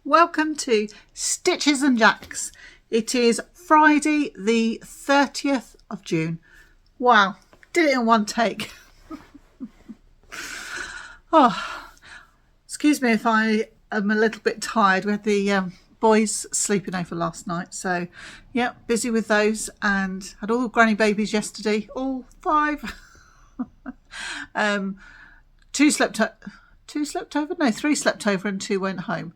welcome to Stitches and Jacks. It is Friday the 30th of June. Wow, did it in one take. Excuse me if I am a little bit tired. We had the boys sleeping over last night, so yeah, busy with those, and had all the granny babies yesterday, all 5. 3 slept over and 2 went home.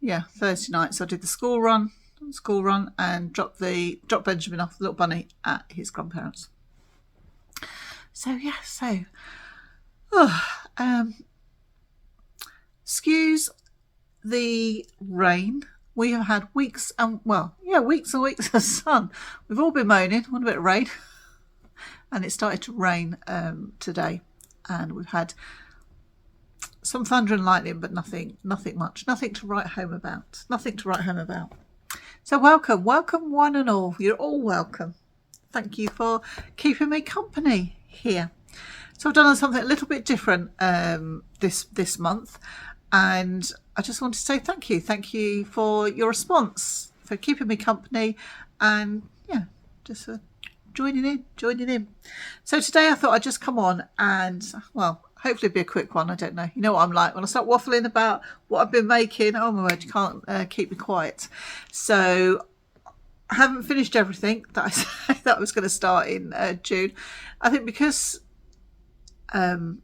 Yeah, Thursday night. So I did the school run and dropped Benjamin off, the little bunny, at his grandparents. So yeah, excuse the rain. We have had weeks and weeks of sun. We've all been moaning, want a bit of rain. And it started to rain today, and we've had some thunder and lightning, but nothing much, nothing to write home about. So welcome one and all. You're all welcome. Thank you for keeping me company here. So I've done something a little bit different this month, and I just want to say thank you for your response, for keeping me company, and just joining in. So today I thought I'd just come on and, hopefully it'll be a quick one. I don't know. You know what I'm like. When I start waffling about what I've been making, oh my word, you can't keep me quiet. So I haven't finished everything that I said that I was going to start in June. I think because for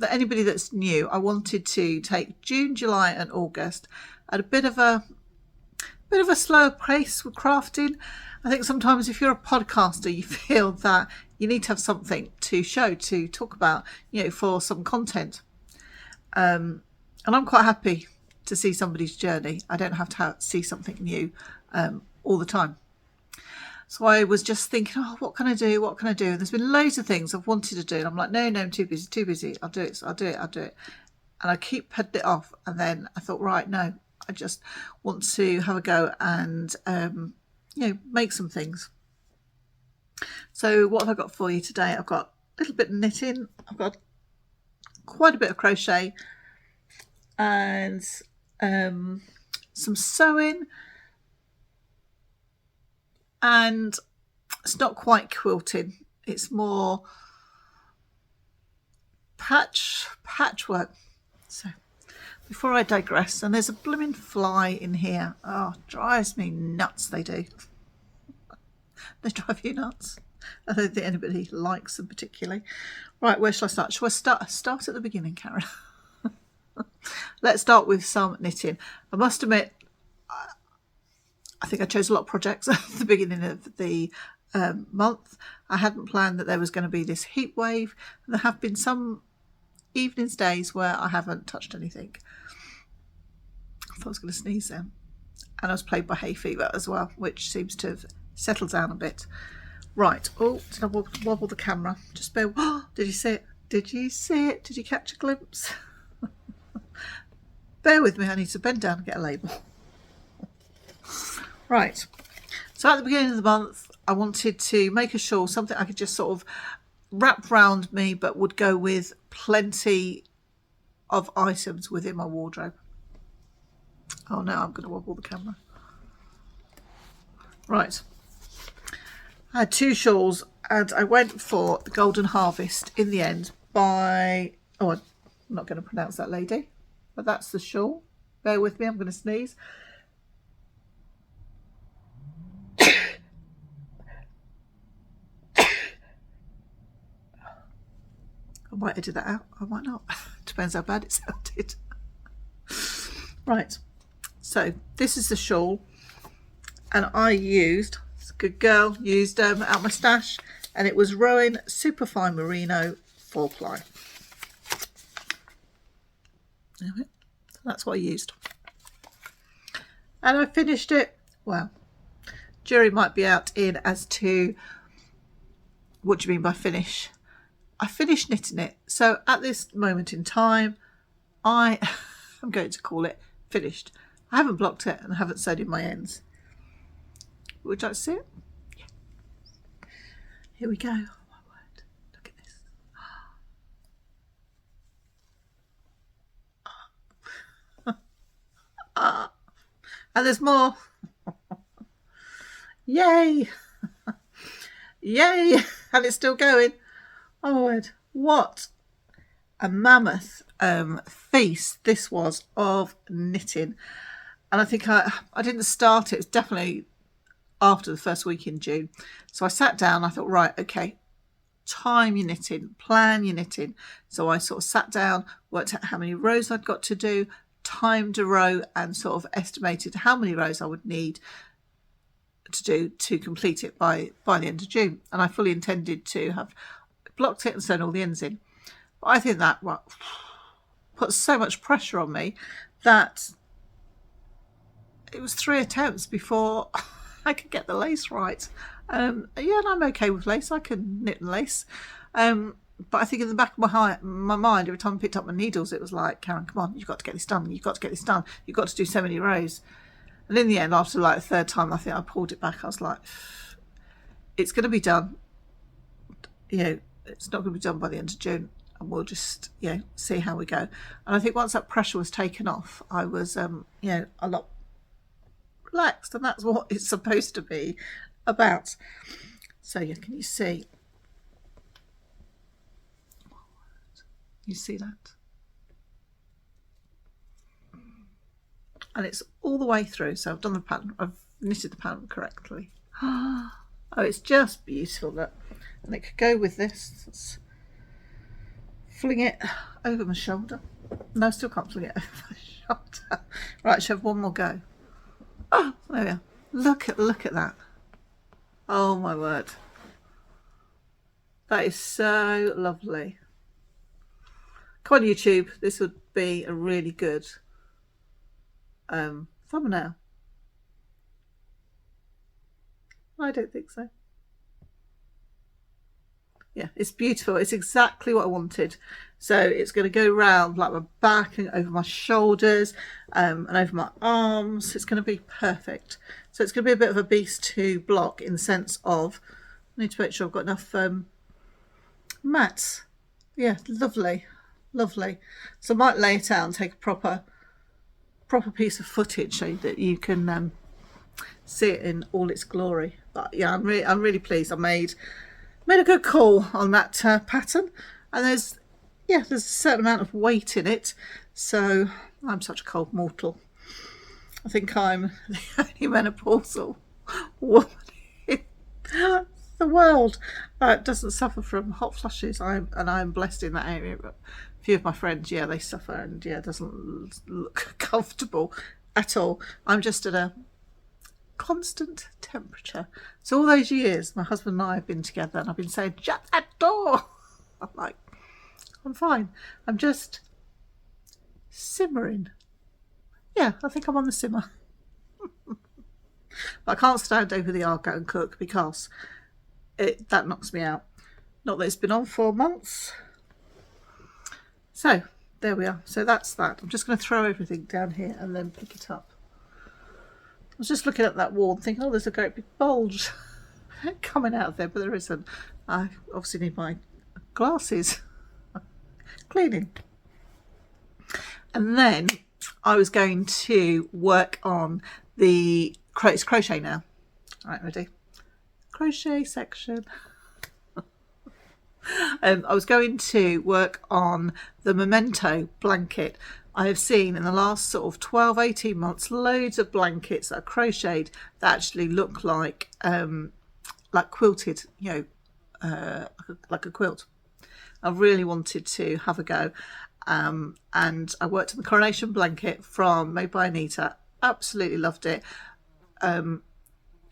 anybody that's new, I wanted to take June, July and August at a bit of a slower pace with crafting. I think sometimes if you're a podcaster, you feel that you need to have something to show, to talk about, for some content. And I'm quite happy to see somebody's journey. I don't have to see something new all the time. So I was just thinking, what can I do? And there's been loads of things I've wanted to do. And I'm like, no, I'm too busy. I'll do it. And I keep putting it off. And then I thought, right, no, I just want to have a go and make some things. So what have I got for you today? I've got a little bit of knitting. I've got quite a bit of crochet and some sewing, and it's not quite quilting. It's more patchwork. So before I digress, and there's a blooming fly in here. Oh, drives me nuts, they do. They drive you nuts. I don't think anybody likes them particularly. Right, where shall I start? Shall I start at the beginning, Karen? Let's start with some knitting. I must admit, I think I chose a lot of projects at the beginning of the month. I hadn't planned that there was going to be this heat wave. And there have been some evenings, days where I haven't touched anything. I thought I was going to sneeze then. And I was plagued by hay fever as well, which seems to have settled down a bit. Right. Oh, did I wobble the camera? Just bear. Oh, did you see it? Did you catch a glimpse? Bear with me. I need to bend down and get a label. Right. So at the beginning of the month, I wanted to make a shawl, something I could just sort of wrap around me, but would go with plenty of items within my wardrobe. Oh no, I'm going to wobble the camera. Right. I had 2 shawls and I went for the Golden Harvest in the end by, I'm not going to pronounce that lady, but that's the shawl. Bear with me, I'm going to sneeze. I might edit that out, I might not. Depends how bad it sounded. Right, so this is the shawl, and I used, good girl, used out my stash, and it was Rowan Superfine Merino 4-ply. That's what I used. And I finished it, well, jury might be out in as to what do you mean by finish. I finished knitting it, so at this moment in time I'm going to call it finished. I haven't blocked it and I haven't sewed in my ends. Would you like to see it? Yeah. Here we go. Oh my word. Look at this. And there's more. Yay! Yay! And it's still going. Oh my word. What a mammoth feast this was of knitting. And I think I didn't start it. It was definitely after the first week in June. So I sat down. I thought, right, okay, time your knitting, plan your knitting. So I sort of sat down, worked out how many rows I'd got to do, timed a row, and sort of estimated how many rows I would need to do to complete it by the end of June. And I fully intended to have blocked it and sewn all the ends in. But I think that put so much pressure on me that it was 3 attempts before I could get the lace right. And I'm okay with lace. I can knit and lace. But I think in the back of my mind, every time I picked up my needles, it was like, Karen, come on, you've got to get this done. You've got to get this done. You've got to do so many rows. And in the end, after like the third time, I think I pulled it back. I was like, it's going to be done. It's not going to be done by the end of June. And we'll just, see how we go. And I think once that pressure was taken off, I was, a lot relaxed. And that's what it's supposed to be about. So, can you see? You see that? And it's all the way through. So I've done the pattern. I've knitted the pattern correctly. Oh, it's just beautiful. Look. And it could go with this. Let's fling it over my shoulder. No, I still can't fling it over my shoulder. Right, should have one more go. Oh, there we are. Look at that. Oh my word. That is so lovely. Come on, YouTube. This would be a really good thumbnail. I don't think so. Yeah, it's beautiful. It's exactly what I wanted. So it's going to go round like my back and over my shoulders and over my arms. It's going to be perfect. So it's going to be a bit of a beast to block in the sense of I need to make sure I've got enough mats. Yeah, lovely. So I might lay it out and take a proper piece of footage so that you can see it in all its glory. But yeah, I'm really pleased. I made a good call on that pattern, and there's a certain amount of weight in it. So I'm such a cold mortal. I think I'm the only menopausal woman in the world that doesn't suffer from hot flushes. I'm blessed in that area. But a few of my friends, they suffer, and it doesn't look comfortable at all. I'm just at a constant temperature. So all those years my husband and I have been together, and I've been saying, shut that door. I'm like, I'm fine. I'm just simmering. Yeah, I think I'm on the simmer. But I can't stand over the Argo and cook because that knocks me out. Not that it's been on 4 months. So there we are. So that's that. I'm just going to throw everything down here and then pick it up. I was just looking at that wall and thinking, oh, there's a great big bulge coming out of there, but there isn't. I obviously need my glasses cleaning. And then I was going to work on the crochet now. All right, ready? Crochet section. I was going to work on the Memento Blanket. I have seen in the last sort of 12-18 months loads of blankets that are crocheted that actually look like quilted, like a quilt. I really wanted to have a go, and I worked on the coronation blanket from Made by Anita. Absolutely loved it.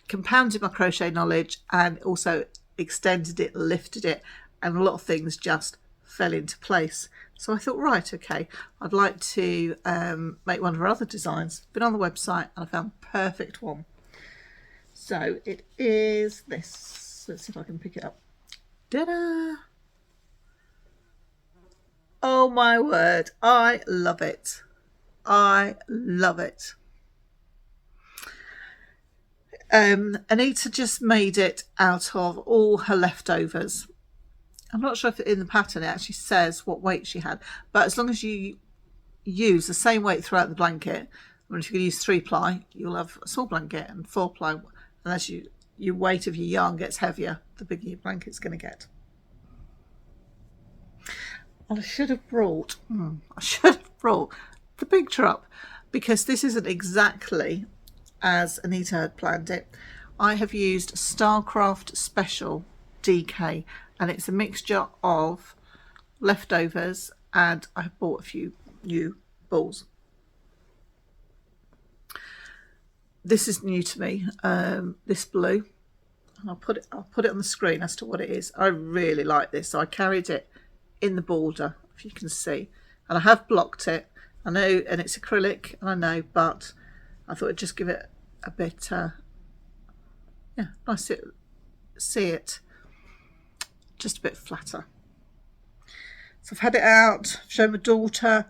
Compounded my crochet knowledge and also extended it, lifted it, and a lot of things just fell into place. So I thought, right, okay, I'd like to make one of our other designs. Been on the website and I found the perfect one. So it is this. Let's see if I can pick it up. Ta-da! Oh my word, I love it. I love it. Anita just made it out of all her leftovers. I'm not sure if in the pattern it actually says what weight she had, but as long as you use the same weight throughout the blanket, And if you're going to use 3-ply, you'll have a small blanket, and 4-ply. And as your weight of your yarn gets heavier, the bigger your blanket's going to get. Well, I should have brought the picture up, because this isn't exactly as Anita had planned it. I have used Starcraft Special DK, and it's a mixture of leftovers, and I've bought a few new balls. This is new to me, this blue. And I'll put it on the screen as to what it is. I really like this, so I carried it in the border, if you can see, and I have blocked it. I know, and it's acrylic, I know, but I thought I'd just give it a bit, nice to see it just a bit flatter. So I've had it out, shown my daughter,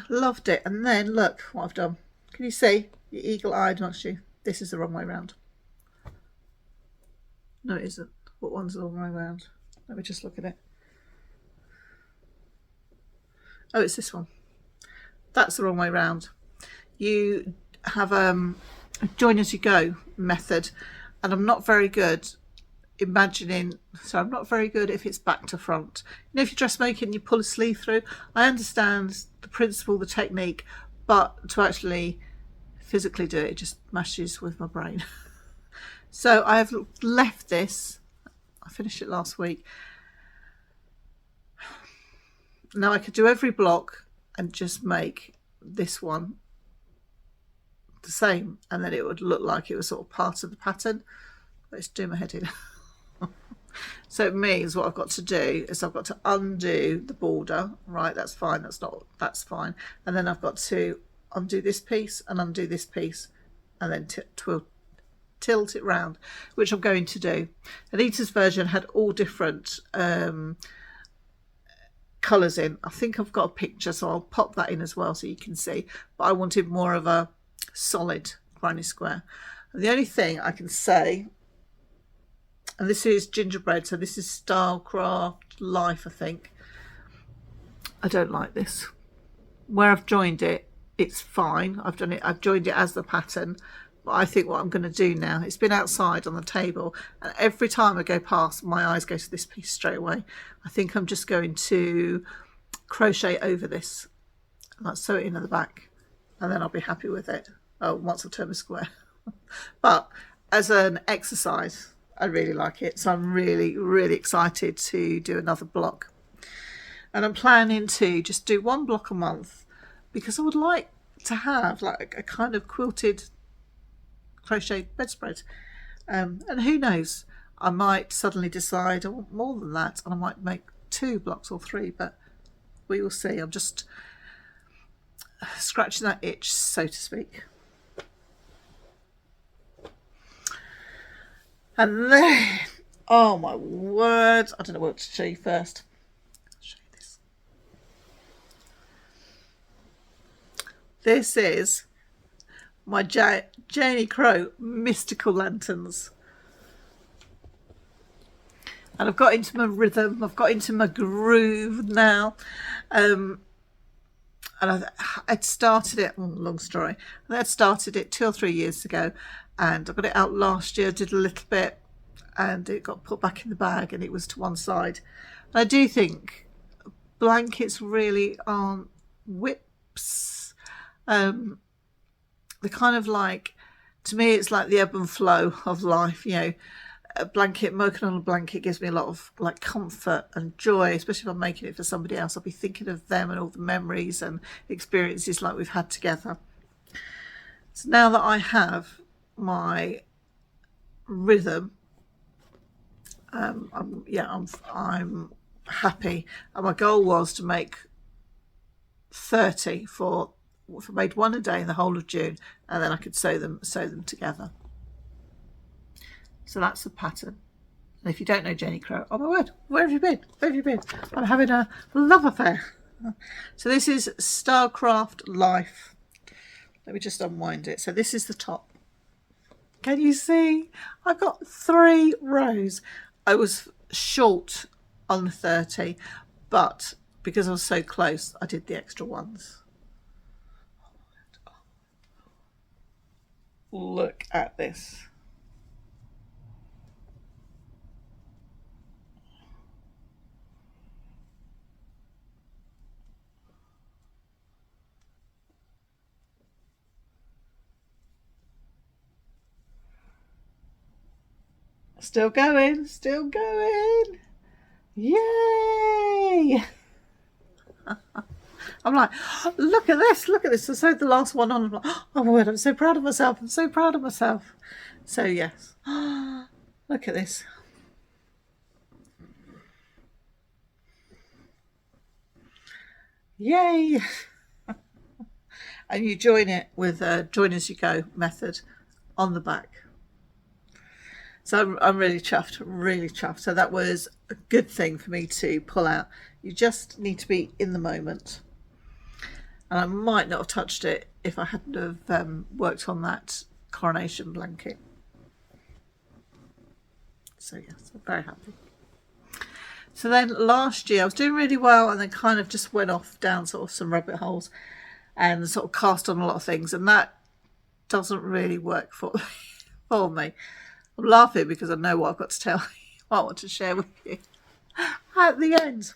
loved it. And then look what I've done. Can you see? You're eagle-eyed, aren't you? This is the wrong way round. No, it isn't. What one's the wrong way round? Let me just look at it. Oh, it's this one. That's the wrong way round. You have a join as you go method, and I'm not very good I'm not very good if it's back to front. You know, if you're dressmaking, you pull a sleeve through. I understand the principle, the technique, but to actually physically do it just meshes with my brain. So I have left this. I finished it last week. Now I could do every block and just make this one the same, and then it would look like it was sort of part of the pattern. Let's do my head in. So it means what I've got to do is I've got to undo the border. Right, that's fine. That's fine. And then I've got to undo this piece and undo this piece, and then tilt it round, which I'm going to do. Anita's version had all different colours in. I think I've got a picture, so I'll pop that in as well so you can see. But I wanted more of a solid granny square. And the only thing I can say, and this is gingerbread, so this is Starcraft Life, I think. I don't like this. Where I've joined it, it's fine. I've joined it as the pattern. But I think what I'm going to do now, it's been outside on the table, and every time I go past, my eyes go to this piece straight away. I think I'm just going to crochet over this, and I'll sew it in at the back, and then I'll be happy with it. Oh, once I've turned my square. But as an exercise, I really like it. So I'm really, really excited to do another block. And I'm planning to just do one block a month, because I would like to have like a kind of quilted crochet bedspread. And who knows, I might suddenly decide I want more than that, and I might make 2 blocks or 3, but we will see. I'm just scratching that itch, so to speak. And then, oh my word, I don't know what to show you first. I'll show you this. This is my Janiecrow mystical lanterns. And I've got into my rhythm, I've got into my groove now. And I'd started it, long story, I'd started it 2 or 3 years ago, and I got it out last year, did a little bit, and it got put back in the bag, and it was to one side. And I do think blankets really aren't whips. They're kind of like, to me, it's like the ebb and flow of life. You know, a blanket, working on a blanket gives me a lot of like comfort and joy, especially if I'm making it for somebody else. I'll be thinking of them and all the memories and experiences like we've had together. So now that I have my rhythm, I'm happy. And my goal was to make 30 for if I made 1 a day in the whole of June, and then I could sew them together. So that's the pattern. And if you don't know Janiecrow, oh my word, where have you been? Where have you been? I'm having a love affair. So this is Starcraft Life. Let me just unwind it. So this is the top. Can you see? I've got 3 rows. I was short on the 30, but because I was so close, I did the extra ones. look at this. Still going, still going. Yay! I'm like, look at this, look at this. I sewed the last one on. I'm like, oh my word, I'm so proud of myself. I'm so proud of myself. So yes, look at this. Yay! And you join it with a join as you go method on the back. So I'm really chuffed, really chuffed. So that was a good thing for me to pull out. You just need to be in the moment. And I might not have touched it if I hadn't have worked on that coronation blanket. So yes, I'm very happy. So then last year I was doing really well and then kind of just went off down sort of some rabbit holes and sort of cast on a lot of things, and that doesn't really work for me. I'm laughing because I know what I've got to tell you, what I want to share with you at the end.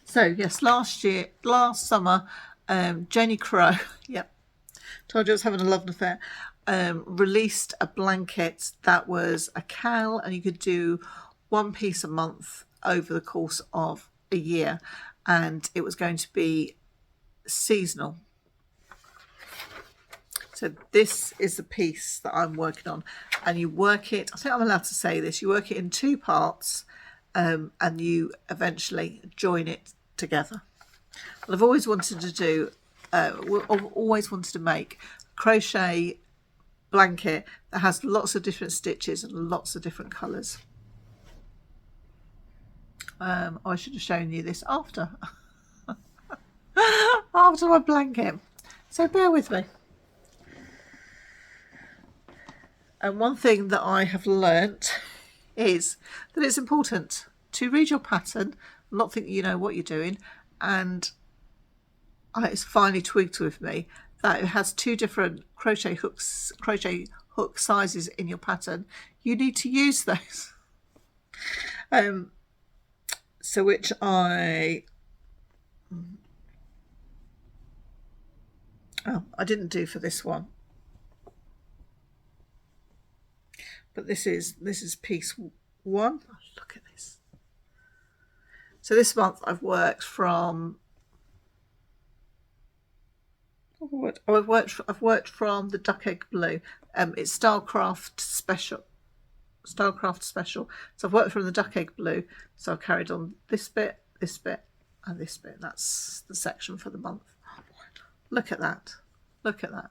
So yes, last summer, Janiecrow, yep, told you I was having a love affair, released a blanket that was a cowl, and you could do one piece a month over the course of a year, and it was going to be seasonal. So this is the piece that I'm working on, and you work it, I think I'm allowed to say this, you work it in 2 parts, and you eventually join it together. And I've always wanted to do, I've always wanted to make a crochet blanket that has lots of different stitches and lots of different colours. I should have shown you this after my blanket, so bear with me. And one thing that I have learnt is that it's important to read your pattern, not think that you know what you're doing, and it's finally twigged with me that it has 2 different crochet hook sizes in your pattern. You need to use those. So which I didn't do for this one. But this is piece 1. Oh, look at this. So this month I've worked from I've worked from the duck egg blue. It's Stylecraft special. So I've worked from the duck egg blue. So I've carried on this bit, and this bit. That's the section for the month. Oh, look at that. Look at that.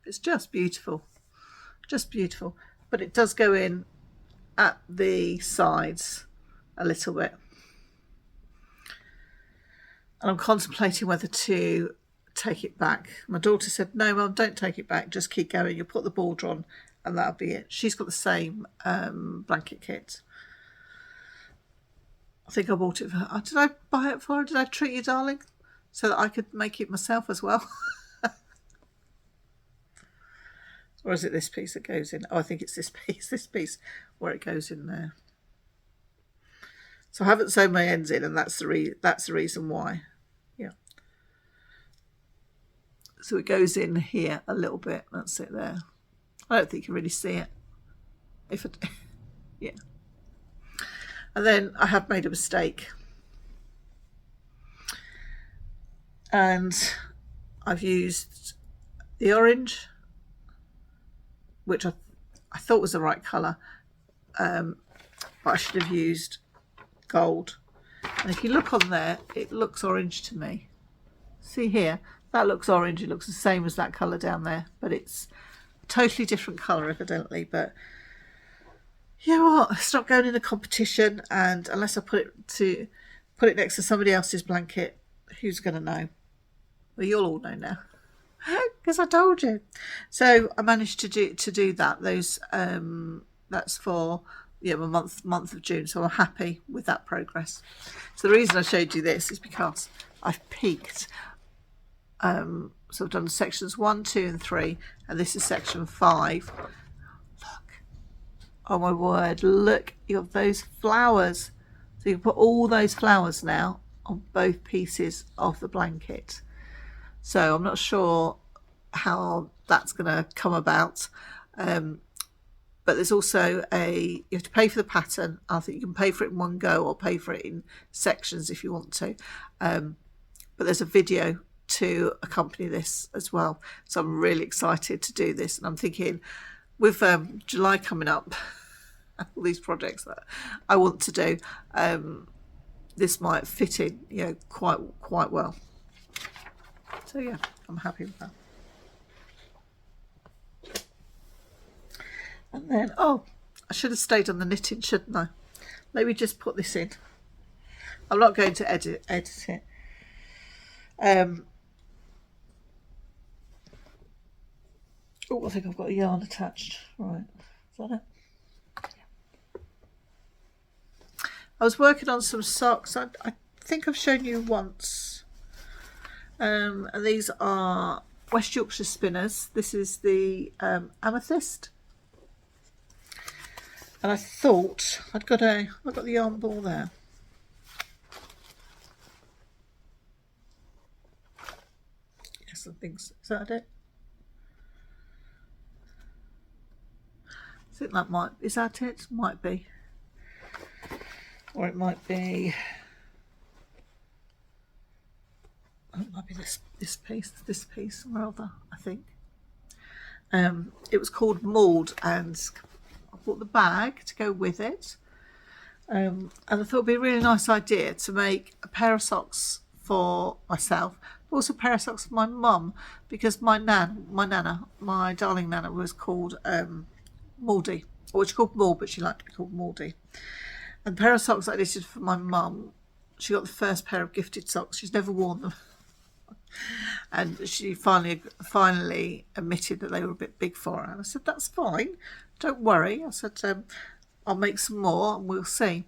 It's just beautiful. Just beautiful. But it does go in at the sides a little bit. And I'm contemplating whether to take it back. My daughter said, no, Mum, don't take it back. Just keep going. You'll put the border on and that'll be it. She's got the same blanket kit. I think I bought it for her. Did I buy it for her? Did I treat you, darling? So that I could make it myself as well. Or is it this piece that goes in? Oh, I think it's this piece where it goes in there. So I haven't sewn my ends in, and that's the reason why. Yeah. So it goes in here a little bit. That's it there. I don't think you can really see it. Yeah. And then I have made a mistake. And I've used the orange, which I thought was the right colour, but I should have used gold. And if you look on there, it looks orange to me. See here, that looks orange. It looks the same as that colour down there, but it's a totally different colour evidently. But you know what? Stop going in a competition, and unless I put it next to somebody else's blanket, who's going to know? Well, you'll all know now. Because I told you. So I managed to do that. Those that's for my month of June. So I'm happy with that progress. So the reason I showed you this is because I've peeked So I've done sections 1, 2 and 3, and this is section 5. Look, oh my word, look at those flowers. So you can put all those flowers now on both pieces of the blanket. So I'm not sure how that's going to come about, but there's also you have to pay for the pattern. I think you can pay for it in one go or pay for it in sections if you want to, but there's a video to accompany this as well. So I'm really excited to do this, and I'm thinking with July coming up, all these projects that I want to do, this might fit in, you know, quite well. So yeah, I'm happy with that. And then, oh, I should have stayed on the knitting, shouldn't I? Maybe just put this in. I'm not going to edit it. Oh, I think I've got a yarn attached. Right, is that it? Yeah. I was working on some socks. I think I've shown you once. And these are West Yorkshire Spinners. This is the Amethyst. And I thought I've got the yarn ball there. Yes, I think so. Is that it? I think that might, is that it? Might be. Or it might be, oh, it might be this piece rather, I think. It was called Mould, and I bought the bag to go with it. And I thought it'd be a really nice idea to make a pair of socks for myself, but also a pair of socks for my mum, because my nana, my darling nana, was called Maudie, or she's called Maud, but she liked to be called Maudie. And the pair of socks I knitted for my mum, she got the first pair of gifted socks. She's never worn them. And she finally admitted that they were a bit big for her. And I said, that's fine, don't worry. I said, I'll make some more and we'll see.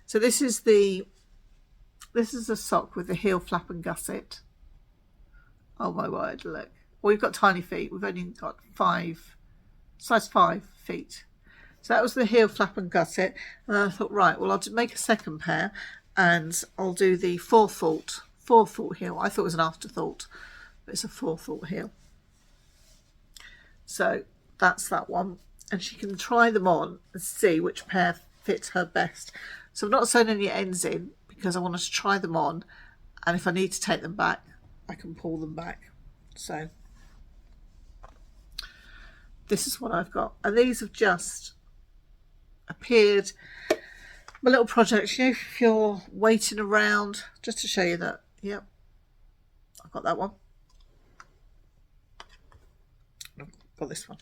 So this is a sock with the heel flap and gusset. Oh my word, look. Well, we've got tiny feet. We've only got size 5 feet. So that was the heel flap and gusset. And then I thought, right, well, I'll make a second pair and I'll do the forethought heel. I thought it was an afterthought, but it's a forethought heel. So that's that one. And she can try them on and see which pair fits her best. So I've not sewn any ends in because I want to try them on. And if I need to take them back, I can pull them back. So this is what I've got. And these have just appeared. My little project, you know, if you're waiting around, just to show you that, yep, I've got that one. I've got this one.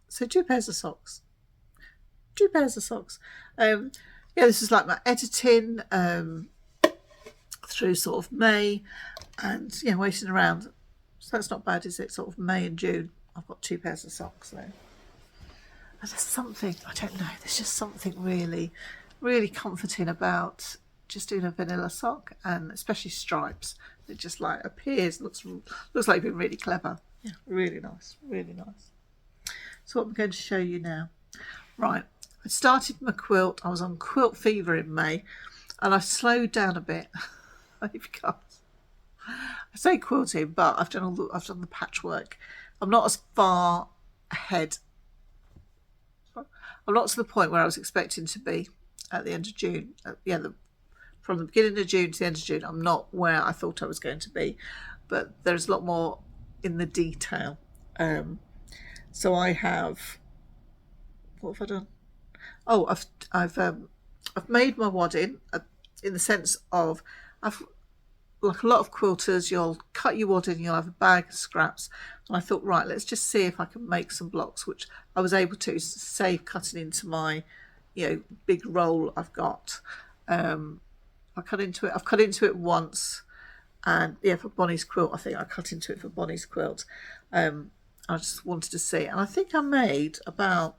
So 2 pairs of socks. 2 pairs of socks. Yeah, this is like my editing through sort of May, and yeah, waiting around. So that's not bad, is it? Sort of May and June. I've got 2 pairs of socks there. And there's something, I don't know, there's just something really, really comforting about just doing a vanilla sock, and especially stripes. It just like appears, looks like you've been really clever. Yeah, really nice, really nice. So what I'm going to show you now. Right, I started my quilt. I was on quilt fever in May, and I slowed down a bit. Because I say quilting, but I've done the patchwork. I'm not as far ahead. I'm not to the point where I was expecting to be at the end of June. From the beginning of June to the end of June, I'm not where I thought I was going to be, but there's a lot more in the detail. So I have, what have I done? Oh, I've made my wadding in the sense of, like a lot of quilters, you'll cut your wadding, you'll have a bag of scraps. And I thought, right, let's just see if I can make some blocks, which I was able to save cutting into my, big roll I've got. I've cut into it once, and yeah, for Bonnie's quilt, I think I cut into it for Bonnie's quilt. I just wanted to see, and I think I made about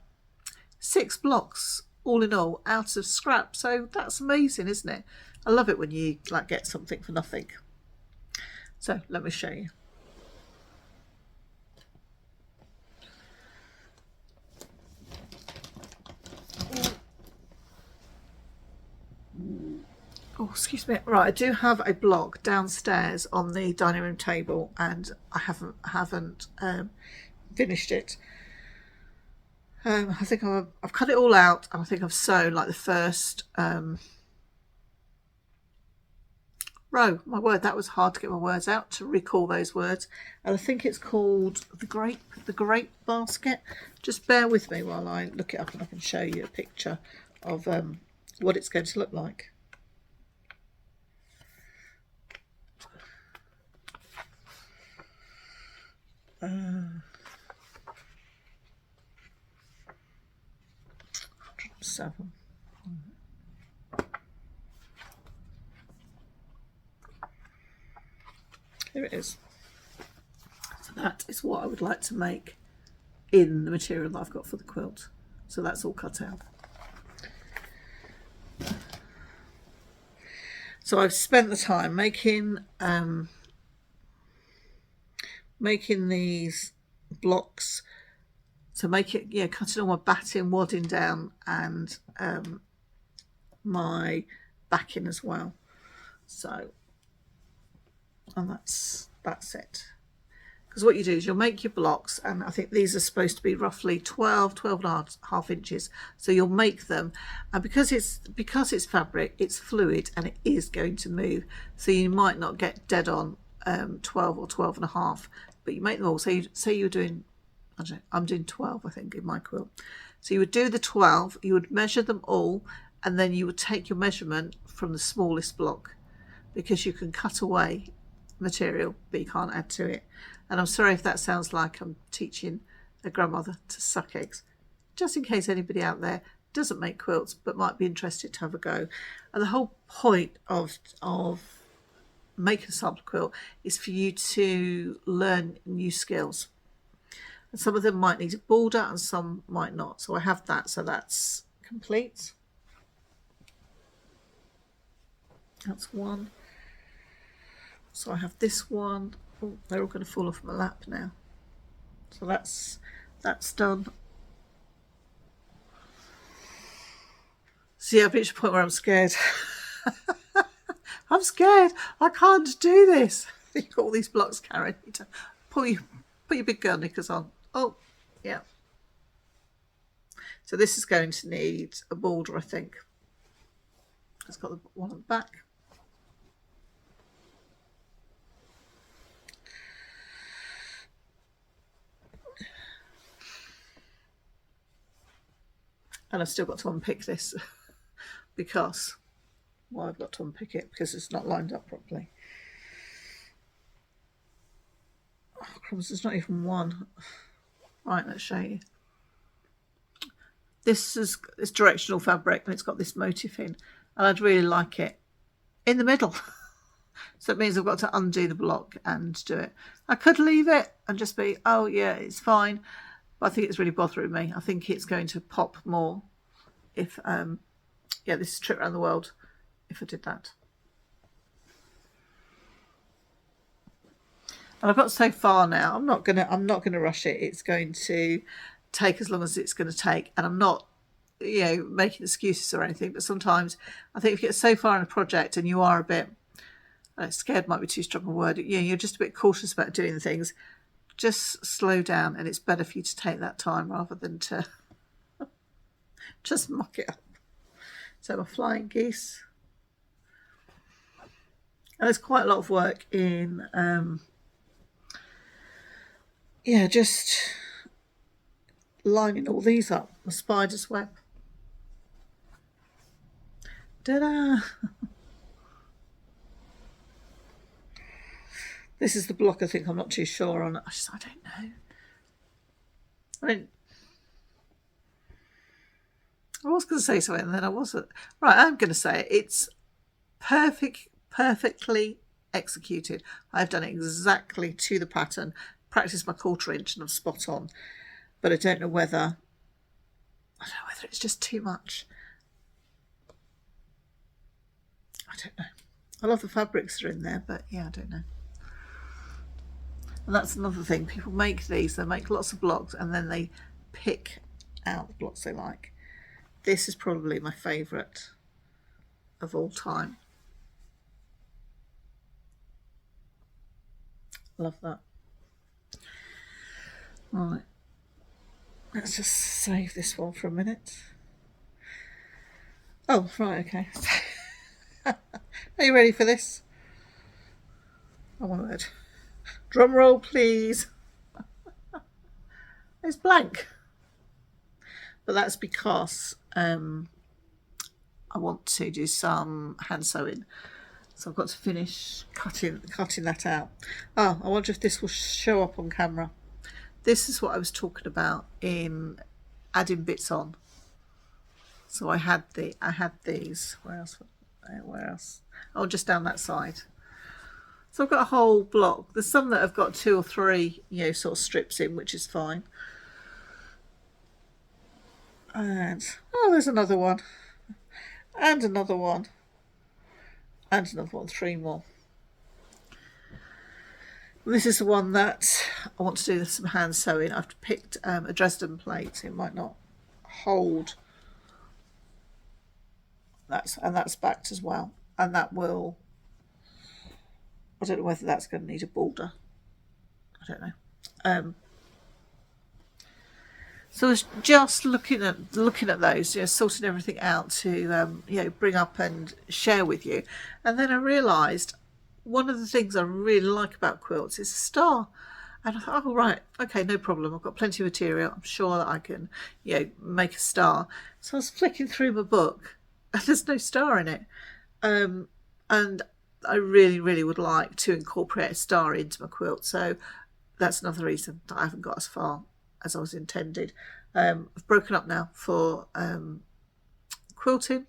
6 blocks all in all out of scrap. So that's amazing, isn't it? I love it when you like get something for nothing. So let me show you. Oh, excuse me. Right, I do have a block downstairs on the dining room table, and I haven't finished it. I think I've cut it all out, and I think I've sewn like the first row. My word, that was hard to get my words out, to recall those words. And I think it's called the grape basket. Just bear with me while I look it up, and I can show you a picture of what it's going to look like. Seven. Here it is. So that is what I would like to make in the material that I've got for the quilt. So that's all cut out. So I've spent the time making these blocks. So make it, yeah, cutting all my batting, wadding down, and my backing as well. So, and that's it. Because what you do is you'll make your blocks, and I think these are supposed to be roughly 12 and a half inches. So you'll make them, and because it's fabric, it's fluid and it is going to move. So you might not get dead on 12 or 12 and a half, but you make them all. So say you're doing, I don't know, I'm doing 12, I think, in my quilt. So you would do the 12, you would measure them all, and then you would take your measurement from the smallest block, because you can cut away material but you can't add to it. And I'm sorry if that sounds like I'm teaching a grandmother to suck eggs, just in case anybody out there doesn't make quilts but might be interested to have a go. And the whole point of making a sample quilt is for you to learn new skills. And some of them might need a border and some might not. So I have that, so that's complete. That's one. So I have this one. Oh, they're all going to fall off my lap now. So that's done. See, I've reached a point where I'm scared. I'm scared. I can't do this. You've got all these blocks carrying you to put your big girl knickers on. Oh, yeah. So this is going to need a border, I think. It's got the one on the back. And I've still got to unpick this because, well, I've got to unpick it because it's not lined up properly. Oh, crumbs, there's not even one. Right, let's show you. This is directional fabric and it's got this motif in, and I'd really like it in the middle. So it means I've got to undo the block and do it. I could leave it and just be, oh yeah, it's fine. But I think it's really bothering me. I think it's going to pop more if, yeah, this is a trip around the world if I did that. And I've got so far now. I'm not gonna rush it. It's going to take as long as it's going to take, and I'm not, you know, making excuses or anything. But sometimes I think if you get so far in a project and you are a bit scared, might be too strong a word. You know, you're just a bit cautious about doing things. Just slow down, and it's better for you to take that time rather than to just muck it up. So my flying geese, and there's quite a lot of work in yeah, just lining all these up. The spider's web. Ta-da! This is the block I think I'm not too sure on. I don't know. I mean, I was going to say something and then I wasn't. Right, I'm going to say it. It's perfectly executed. I've done it exactly to the pattern. Practiced my 1/4 inch and I'm spot on. But I don't know whether it's just too much. I don't know. I love the fabrics that are in there, but yeah, I don't know. And that's another thing. People make these, they make lots of blocks and then they pick out the blocks they like. This is probably my favourite of all time. Love that. Right, let's just save this one for a minute. Oh, right, okay. Are you ready for this? Oh my word. Drum roll, please. It's blank. But that's because I want to do some hand sewing. So I've got to finish cutting that out. Oh, I wonder if this will show up on camera. This is what I was talking about in adding bits on. So I had these. Where else? Oh, just down that side. So I've got a whole block. There's some that have got 2 or 3, sort of strips in, which is fine. And there's another one. And another one. And another one, 3 more. This is the one that I want to do some hand sewing. I've picked a Dresden plate. It might not hold. That's backed as well. And that will, I don't know whether that's going to need a border. I don't know. So I was just looking at those, sorting everything out to bring up and share with you. And then I realised one of the things I really like about quilts is a star. And I thought, oh right, okay, no problem. I've got plenty of material. I'm sure that I can, make a star. So I was flicking through my book and there's no star in it. And I really, really would like to incorporate a star into my quilt. So that's another reason that I haven't got as far as I was intended. I've broken up now for quilting.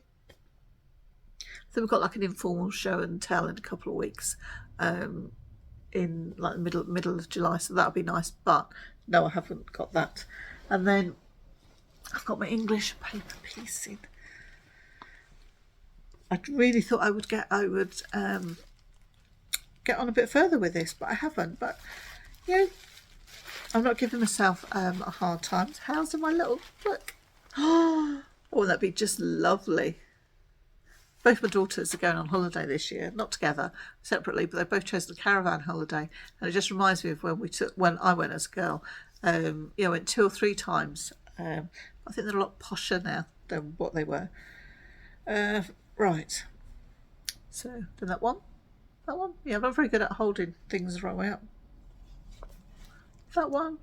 So we've got like an informal show and tell in a couple of weeks, in like the middle of July. So that'll be nice. But no, I haven't got that. And then I've got my English paper piece in. I really thought I would get on a bit further with this, but I haven't. But I'm not giving myself a hard time. How's my little book? Oh, that'd be just lovely. Both my daughters are going on holiday this year, not together, separately, but they both chose the caravan holiday, and it just reminds me of when I went as a girl. I went 2 or 3 times. I think they're a lot posher now than what they were. Right. So, did that one? That one? Yeah, I'm not very good at holding things the right way up. That one.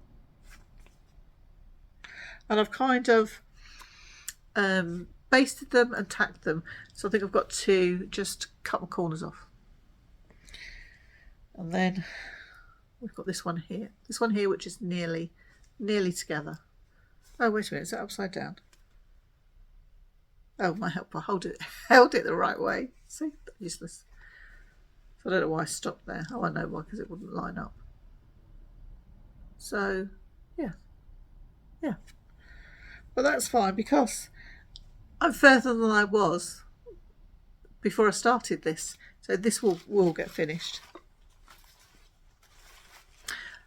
And I've kind of basted them and tacked them. So I think I've got to just cut my corners off. And then we've got this one here. This one here, which is nearly together. Oh, wait a minute. Is that upside down? Oh, my helper held it the right way. See? Useless. So I don't know why I stopped there. Oh, I know why, because it wouldn't line up. So, yeah. But that's fine because I'm further than I was before I started this. So this will get finished.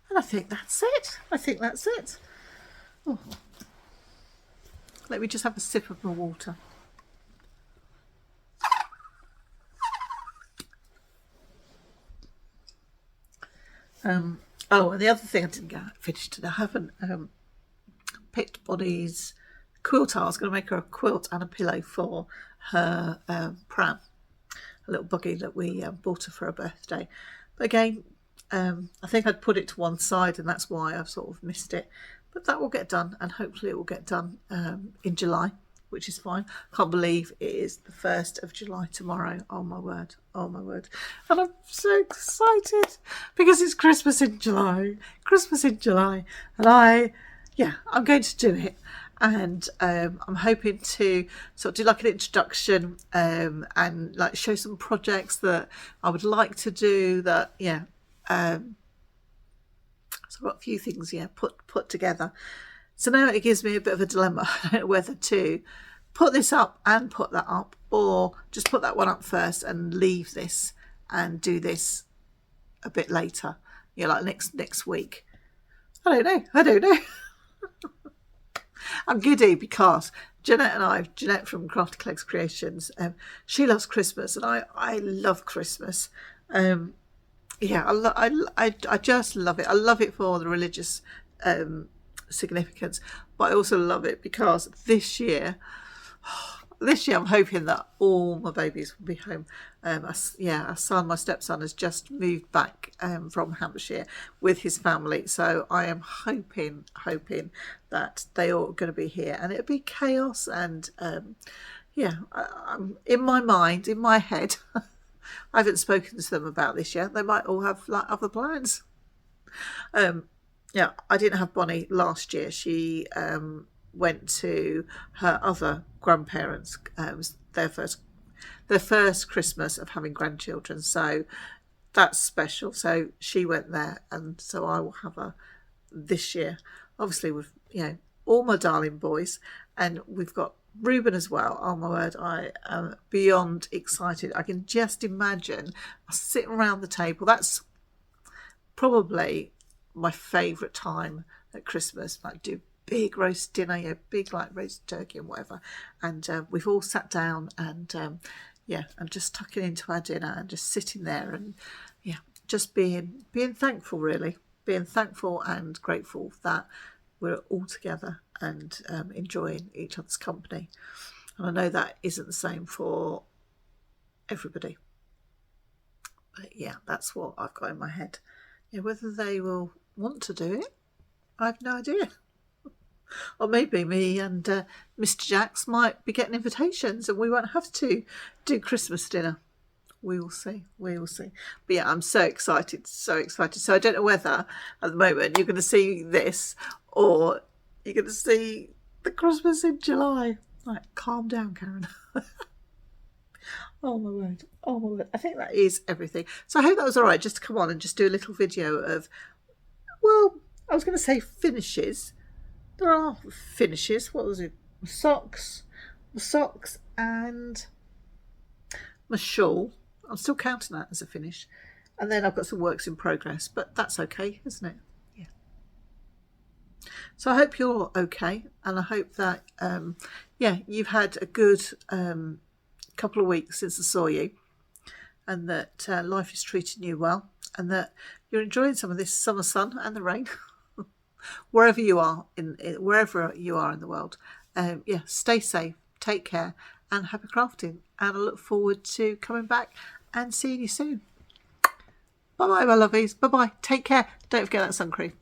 And I think that's it. Oh. Let me just have a sip of my water. And the other thing I didn't get finished today, I haven't picked Bonnie's quilt. I was going to make her a quilt and a pillow for her pram, a little buggy that we bought her for her birthday. But again, I think I'd put it to one side, and that's why I've sort of missed it. But that will get done, and hopefully it will get done in July, which is fine. Can't believe it is the 1st of July tomorrow. Oh my word. And I'm so excited because it's Christmas in July. And I'm going to do it. And I'm hoping to sort of do like an introduction and like show some projects that I would like to do that, so I've got a few things, put together. So now it gives me a bit of a dilemma. I don't know whether to put this up and put that up, or just put that one up first and leave this and do this a bit later. Yeah, like next week. I don't know. I'm giddy because Jeanette from Crafty Clegs Creations, she loves Christmas, and I love Christmas. Yeah, I just love it. I love it for the religious significance, but I also love it because this year I'm hoping that all my babies will be home. Our son, my stepson, has just moved back from Hampshire with his family, so I am hoping that they all are going to be here, and it'll be chaos. And I'm in my mind, in my head. I haven't spoken to them about this yet. They might all have like other plans. I didn't have Bonnie last year. She went to her other grandparents. It was their first Christmas of having grandchildren, so that's special. So she went there, and so I will have her this year. Obviously, with all my darling boys, and we've got Reuben as well. Oh my word, I am beyond excited. I can just imagine us sitting around the table. That's probably my favourite time at Christmas. Like do big roast dinner, big like roast turkey and whatever, and we've all sat down and and just tucking into our dinner and just sitting there and just being thankful, really being thankful and grateful that we're all together and enjoying each other's company. And I know that isn't the same for everybody, but that's what I've got in my head. Whether they will want to do it, I have no idea. Or maybe me and Mr. Jax might be getting invitations and we won't have to do Christmas dinner. We will see. But I'm so excited. So I don't know whether at the moment you're going to see this or you're going to see the Christmas in July. Like, calm down, Karen. Oh my word. I think that is everything. So I hope that was all right just to come on and just do a little video of, well, I was going to say finishes. There are finishes. What was it? Socks and my shawl. I'm still counting that as a finish. And then I've got some works in progress, but that's okay, isn't it? Yeah. So I hope you're okay, and I hope that you've had a good couple of weeks since I saw you, and that life is treating you well, and that you're enjoying some of this summer sun and the rain. Wherever you are in the world, stay safe, take care, and happy crafting. And I look forward to coming back and seeing you soon. Bye bye, my lovies. Bye bye. Take care. Don't forget that sun cream.